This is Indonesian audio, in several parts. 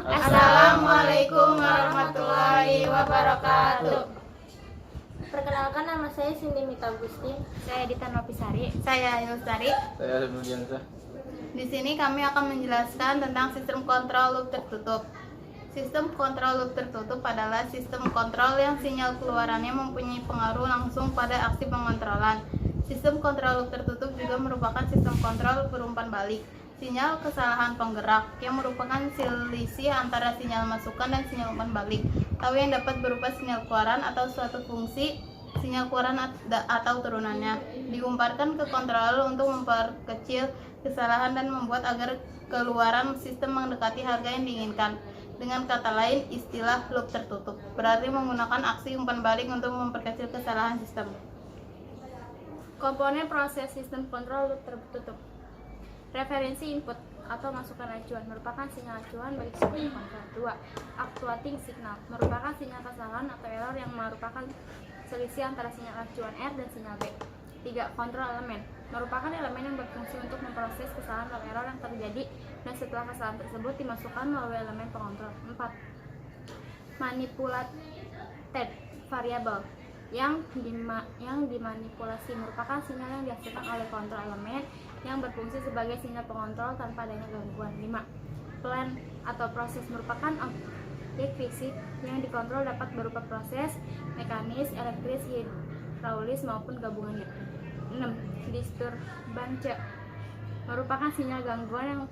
Assalamualaikum warahmatullahi wabarakatuh. Perkenalkan, nama saya Cindy Mita Agustin. Saya Dita Nopisari. Saya Yusari. Saya Rudiansa. Di sini kami akan menjelaskan tentang sistem kontrol loop tertutup. Sistem kontrol loop tertutup adalah sistem kontrol yang sinyal keluarannya mempunyai pengaruh langsung pada aksi pengontrolan. Sistem kontrol loop tertutup juga merupakan sistem kontrol berumpan balik. Sinyal kesalahan penggerak yang merupakan selisih antara sinyal masukan dan sinyal umpan balik, atau yang dapat berupa sinyal keluaran atau suatu fungsi sinyal keluaran atau turunannya diumparkan ke kontroler untuk memperkecil kesalahan dan membuat agar keluaran sistem mendekati harga yang diinginkan. Dengan kata lain, istilah loop tertutup berarti menggunakan aksi umpan balik untuk memperkecil kesalahan sistem. Komponen proses sistem kontrol loop tertutup. Referensi input atau masukan acuan merupakan sinyal acuan bagi sistem kontrol. 2. Actuating signal merupakan sinyal kesalahan atau error yang merupakan selisih antara sinyal acuan R dan sinyal B. 3. Kontrol elemen merupakan elemen yang berfungsi untuk memproses kesalahan atau error yang terjadi dan setelah kesalahan tersebut dimasukkan melalui elemen pengontrol. 4. Manipulated variable yang dimanipulasi merupakan sinyal yang dihasilkan oleh kontrol elemen yang berfungsi sebagai sinyal pengontrol tanpa adanya gangguan. 5. Plan atau proses merupakan objek fisik yang dikontrol dapat berupa proses, mekanis, elektris, hidraulis maupun gabungannya. 6. Disturbance merupakan sinyal gangguan yang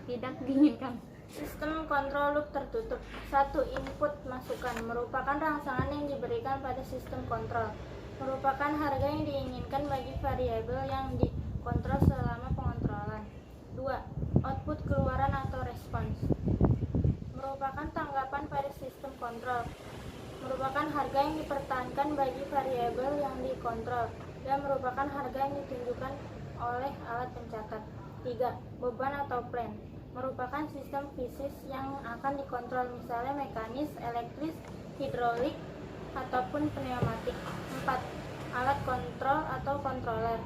tidak diinginkan. Sistem kontrol loop tertutup. 1. Input masukan merupakan rangsangan yang diberikan pada sistem kontrol. Merupakan harga yang diinginkan bagi variabel yang dikontrol selama pengontrolan. 2. Output keluaran atau respons merupakan tanggapan pada sistem kontrol. Merupakan harga yang dipertahankan bagi variabel yang dikontrol dan merupakan harga yang ditunjukkan oleh alat pencatat. 3. Beban atau plan merupakan sistem fisik yang akan dikontrol, misalnya mekanis, elektris, hidrolik, ataupun pneumatik. 4. Alat kontrol atau controller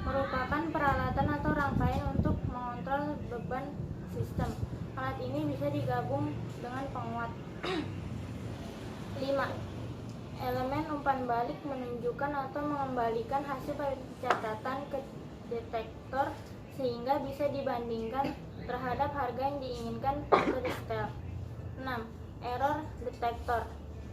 merupakan peralatan atau rangkaian untuk mengontrol beban sistem. Alat ini bisa digabung dengan penguat. 5. Elemen umpan balik menunjukkan atau mengembalikan hasil pencatatan ke detektor sehingga bisa dibandingkan terhadap harga yang diinginkan ke setel. 6. Error detector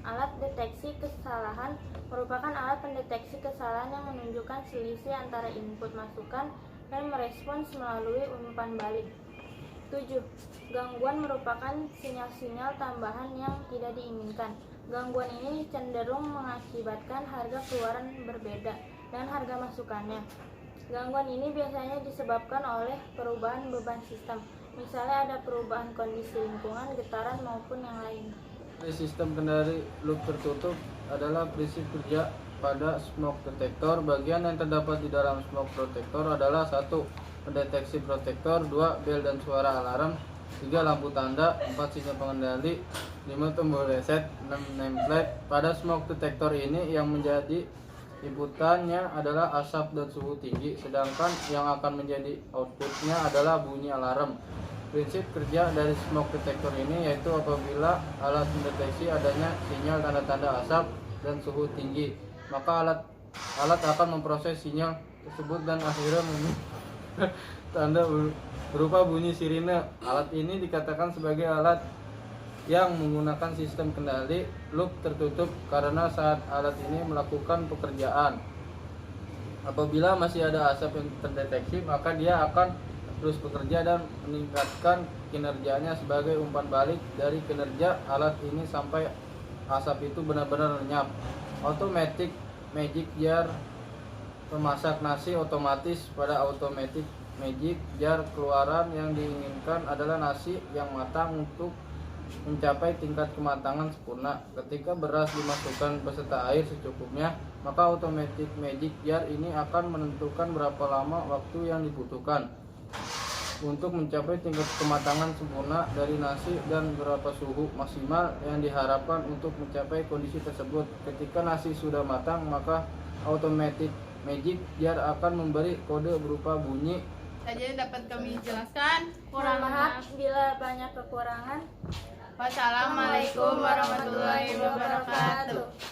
alat deteksi kesalahan merupakan alat pendeteksi kesalahan yang menunjukkan selisih antara input masukan dan merespons melalui umpan balik. 7. Gangguan merupakan sinyal-sinyal tambahan yang tidak diinginkan. Gangguan ini cenderung mengakibatkan harga keluaran berbeda dan harga masukannya. Gangguan ini biasanya disebabkan oleh perubahan beban sistem, misalnya ada perubahan kondisi lingkungan, getaran, maupun yang lain. Sistem kendali loop tertutup adalah prinsip kerja pada smoke detector. Bagian yang terdapat di dalam smoke detector adalah 1. Pendeteksi protektor, 2. Bel dan suara alarm, 3. Lampu tanda, 4. Sinyal pengendali, 5. Tombol reset, 6. Nameplate. Pada smoke detector ini yang menjadi inputannya adalah asap dan suhu tinggi, sedangkan yang akan menjadi outputnya adalah bunyi alarm. Prinsip kerja dari smoke detector ini yaitu apabila alat mendeteksi adanya sinyal tanda-tanda asap dan suhu tinggi, maka alat akan memproses sinyal tersebut dan akhirnya tanda berupa bunyi sirine. Alat ini dikatakan sebagai alat yang menggunakan sistem kendali loop tertutup karena saat alat ini melakukan pekerjaan, apabila masih ada asap yang terdeteksi, maka dia akan terus bekerja dan meningkatkan kinerjanya sebagai umpan balik dari kinerja alat ini sampai asap itu benar-benar lenyap. Automatic magic jar pemasak nasi otomatis. Pada automatic magic jar, keluaran yang diinginkan adalah nasi yang matang untuk mencapai tingkat kematangan sempurna. Ketika beras dimasukkan beserta air secukupnya, maka automatic magic jar ini akan menentukan berapa lama waktu yang dibutuhkan untuk mencapai tingkat kematangan sempurna dari nasi dan berapa suhu maksimal yang diharapkan untuk mencapai kondisi tersebut. Ketika nasi sudah matang, maka automatic magic jar akan memberi kode berupa bunyi. Saja dapat kami jelaskan. Mohon maaf bila banyak kekurangan. Wassalamualaikum warahmatullahi wabarakatuh.